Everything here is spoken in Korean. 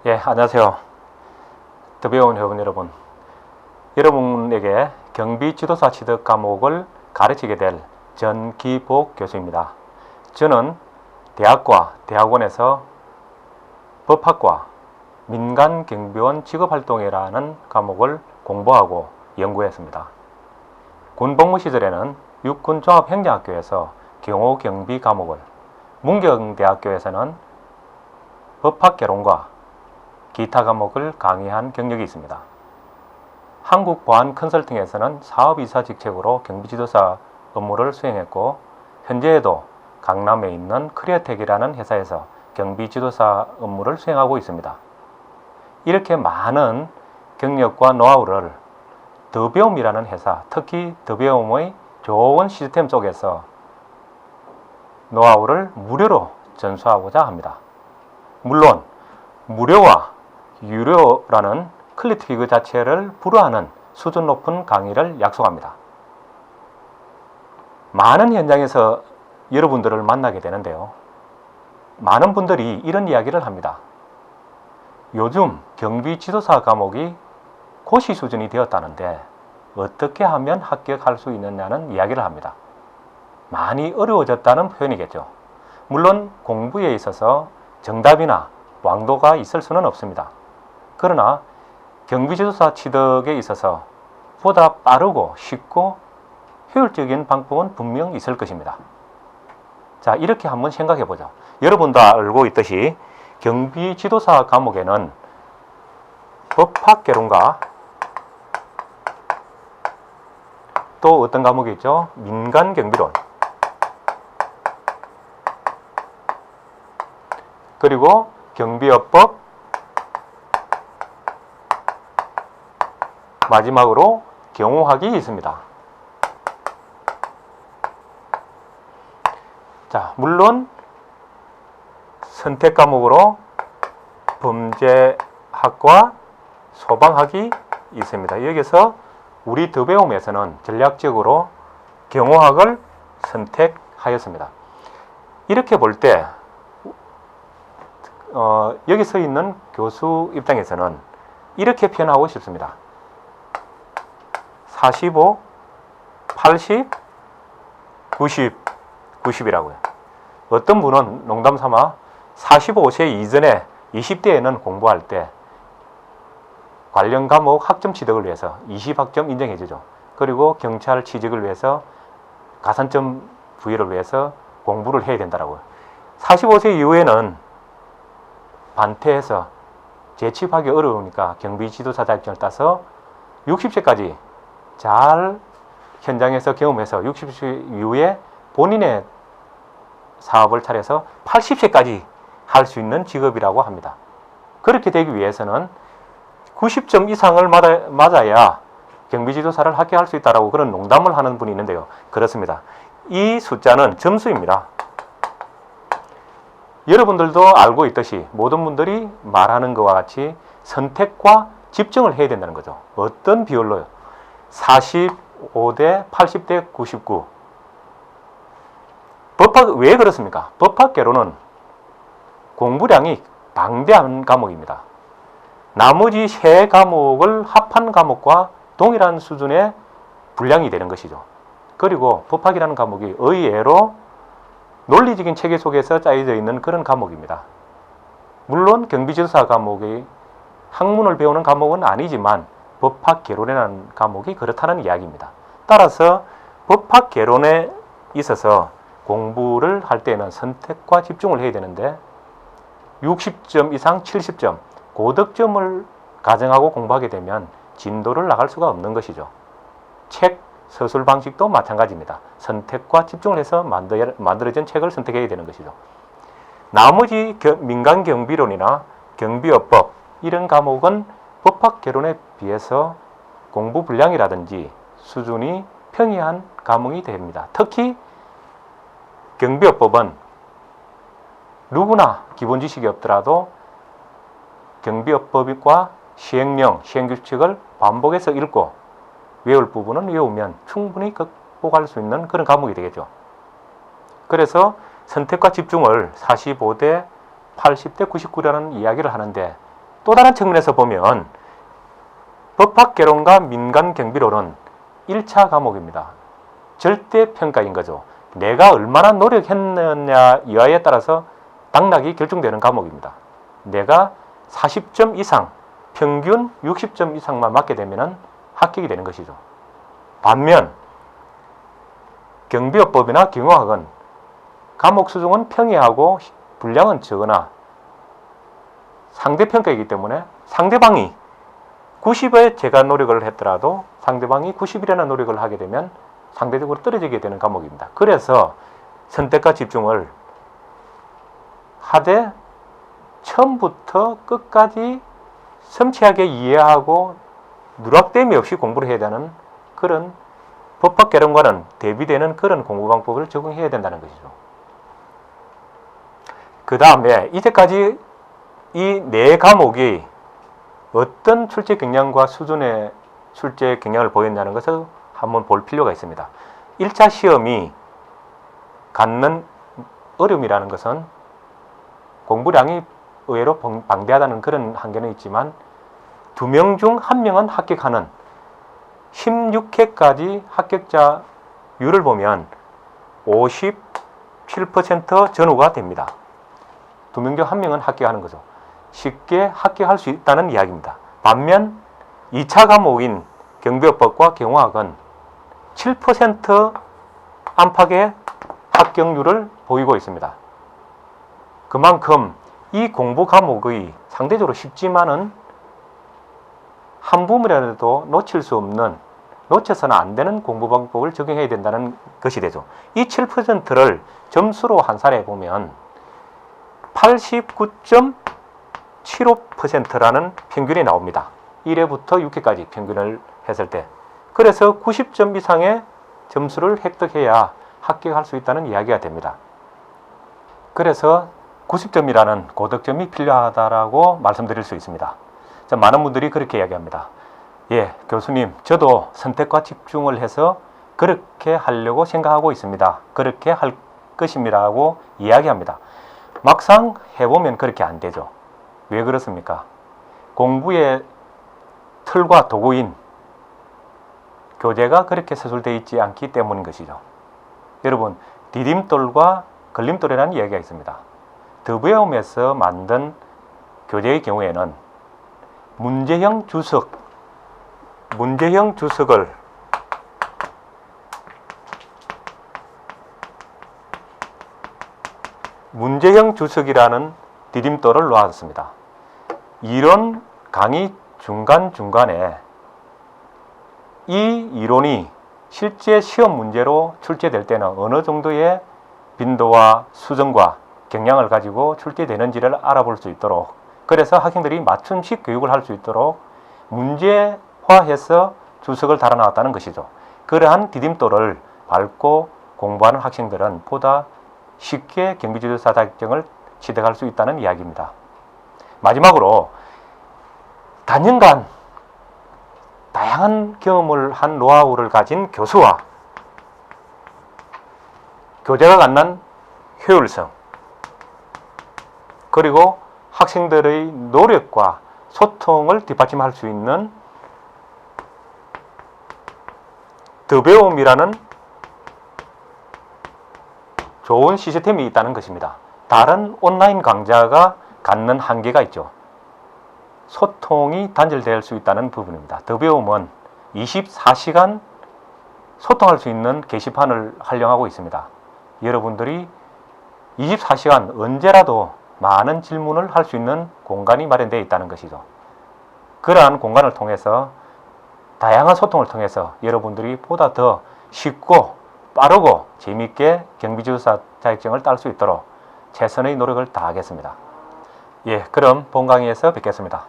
예, 안녕하세요. 더배운 회원 여러분. 여러분에게 경비지도사 취득 과목을 가르치게 될 전기복 교수입니다. 저는 대학과 대학원에서 법학과 민간경비원 직업활동이라는 과목을 공부하고 연구했습니다. 군복무 시절에는 육군종합행정학교에서 경호경비 과목을, 문경대학교에서는 법학개론과 기타 과목을 강의한 경력이 있습니다. 한국보안컨설팅에서는 사업이사 직책으로 경비지도사 업무를 수행했고, 현재에도 강남에 있는 크리어텍이라는 회사에서 경비지도사 업무를 수행하고 있습니다. 이렇게 많은 경력과 노하우를 더배움이라는 회사, 특히 더배움의 좋은 시스템 속에서 노하우를 무료로 전수하고자 합니다. 물론 무료와 유료라는 퀄리티 그 자체를 불허하는 수준 높은 강의를 약속합니다. 많은 현장에서 여러분들을 만나게 되는데요. 많은 분들이 이런 이야기를 합니다. 요즘 경비지도사 과목이 고시 수준이 되었다는데 어떻게 하면 합격할 수 있느냐는 이야기를 합니다. 많이 어려워졌다는 표현이겠죠. 물론 공부에 있어서 정답이나 왕도가 있을 수는 없습니다. 그러나 경비지도사 취득에 있어서 보다 빠르고 쉽고 효율적인 방법은 분명 있을 것입니다. 자, 이렇게 한번 생각해 보죠. 여러분도 알고 있듯이 경비지도사 과목에는 법학개론과 또 어떤 과목이 있죠? 민간경비론, 그리고 경비업법, 마지막으로 경호학이 있습니다. 자, 물론 선택 과목으로 범죄학과 소방학이 있습니다. 여기서 우리 더배움에서는 전략적으로 경호학을 선택하였습니다. 이렇게 볼 때 여기 서 있는 교수 입장에서는 이렇게 표현하고 싶습니다. 45, 80, 90, 90이라고요. 어떤 분은 농담 삼아 45세 이전에 20대에는 공부할 때 관련 과목 학점 취득을 위해서 20학점 인정해 주죠. 그리고 경찰 취직을 위해서 가산점 부여를 위해서 공부를 해야 된다고요. 45세 이후에는 반퇴해서 재취업하기 어려우니까 경비지도사 자격증을 따서 60세까지 잘 현장에서 경험해서 60세 이후에 본인의 사업을 차려서 80세까지 할 수 있는 직업이라고 합니다. 그렇게 되기 위해서는 90점 이상을 맞아야 경비지도사를 합격할 수 있다라고 그런 농담을 하는 분이 있는데요. 그렇습니다. 이 숫자는 점수입니다. 여러분들도 알고 있듯이 모든 분들이 말하는 것과 같이 선택과 집중을 해야 된다는 거죠. 어떤 비율로요? 45대 80대 99. 법학, 왜 그렇습니까? 법학개론은 공부량이 방대한 과목입니다. 나머지 세 과목을 합한 과목과 동일한 수준의 분량이 되는 것이죠. 그리고 법학이라는 과목이 의외로 논리적인 체계 속에서 짜여져 있는 그런 과목입니다. 물론 경비지도사 과목이 학문을 배우는 과목은 아니지만 법학개론이라는 과목이 그렇다는 이야기입니다. 따라서 법학개론에 있어서 공부를 할 때는 선택과 집중을 해야 되는데 60점 이상 70점 고득점을 가정하고 공부하게 되면 진도를 나갈 수가 없는 것이죠. 책, 서술 방식도 마찬가지입니다. 선택과 집중을 해서 만들어진 책을 선택해야 되는 것이죠. 나머지 민간경비론이나 경비업법 이런 과목은 법학개론에 비해서 공부 분량이라든지 수준이 평이한 과목이 됩니다. 특히 경비업법은 누구나 기본 지식이 없더라도 경비업법과 시행령, 시행규칙을 반복해서 읽고 외울 부분은 외우면 충분히 극복할 수 있는 그런 과목이 되겠죠. 그래서 선택과 집중을 45대 80대 99라는 이야기를 하는데 또 다른 측면에서 보면 법학개론과 민간경비론은 1차 과목입니다. 절대평가인 거죠. 내가 얼마나 노력했느냐 이하에 따라서 당락이 결정되는 과목입니다. 내가 40점 이상, 평균 60점 이상만 맞게 되면 합격이 되는 것이죠. 반면 경비업법이나 경영학은 과목 수중은 평이하고 분량은 적으나 상대평가이기 때문에 상대방이 90에 제가 노력을 했더라도 상대방이 90이라는 노력을 하게 되면 상대적으로 떨어지게 되는 과목입니다. 그래서 선택과 집중을 하되 처음부터 끝까지 섬세하게 이해하고 누락됨이 없이 공부를 해야 되는 그런 법학개론과는 대비되는 그런 공부 방법을 적용해야 된다는 것이죠. 그 다음에 이제까지 이 네 과목이 어떤 출제 경향과 수준의 출제 경향을 보였냐는 것을 한번 볼 필요가 있습니다. 1차 시험이 갖는 어려움이라는 것은 공부량이 의외로 방대하다는 그런 한계는 있지만 2명 중 1명은 합격하는 16회까지 합격자율을 보면 57% 전후가 됩니다. 2명 중 1명은 합격하는 거죠. 쉽게 합격할 수 있다는 이야기입니다. 반면 2차 과목인 경비업법과 경영학은 7% 안팎의 합격률을 보이고 있습니다. 그만큼 이 공부 과목의 상대적으로 쉽지만은 한 부분이라도 놓칠 수 없는, 놓쳐서는 안 되는 공부 방법을 적용해야 된다는 것이 되죠. 이 7%를 점수로 환산해 보면 89.75%라는 평균이 나옵니다. 1회부터 6회까지 평균을 했을 때. 그래서 90점 이상의 점수를 획득해야 합격할 수 있다는 이야기가 됩니다. 그래서 90점이라는 고득점이 필요하다라고 말씀드릴 수 있습니다. 많은 분들이 그렇게 이야기합니다. 예, 교수님, 저도 선택과 집중을 해서 그렇게 하려고 생각하고 있습니다. 그렇게 할 것입니다라고 이야기합니다. 막상 해보면 그렇게 안 되죠. 왜 그렇습니까? 공부의 틀과 도구인 교재가 그렇게 서술되어 있지 않기 때문인 것이죠. 여러분, 디딤돌과 걸림돌이라는 이야기가 있습니다. 더베움에서 만든 교재의 경우에는 문제형 주석을 문제형 주석이라는 디딤돌을 놓았습니다. 이론 강의 중간중간에 이 이론이 실제 시험 문제로 출제될 때는 어느 정도의 빈도와 수정과 경향을 가지고 출제되는지를 알아볼 수 있도록, 그래서 학생들이 맞춤식 교육을 할 수 있도록 문제화해서 주석을 달아놨다는 것이죠. 그러한 디딤돌을 밟고 공부하는 학생들은 보다 쉽게 경비지도사 자격증을 취득할 수 있다는 이야기입니다. 마지막으로 단연간 다양한 경험을 한 노하우를 가진 교수와 교재가 갖는 효율성, 그리고 학생들의 노력과 소통을 뒷받침할 수 있는 더배움이라는 좋은 시스템이 있다는 것입니다. 다른 온라인 강좌가 갖는 한계가 있죠. 소통이 단절될 수 있다는 부분입니다. 더배움은 24시간 소통할 수 있는 게시판을 활용하고 있습니다. 여러분들이 24시간 언제라도 많은 질문을 할 수 있는 공간이 마련되어 있다는 것이죠. 그러한 공간을 통해서 다양한 소통을 통해서 여러분들이 보다 더 쉽고 빠르고 재미있게 경비지도사 자격증을 딸 수 있도록 최선의 노력을 다하겠습니다. 예, 그럼 본 강의에서 뵙겠습니다.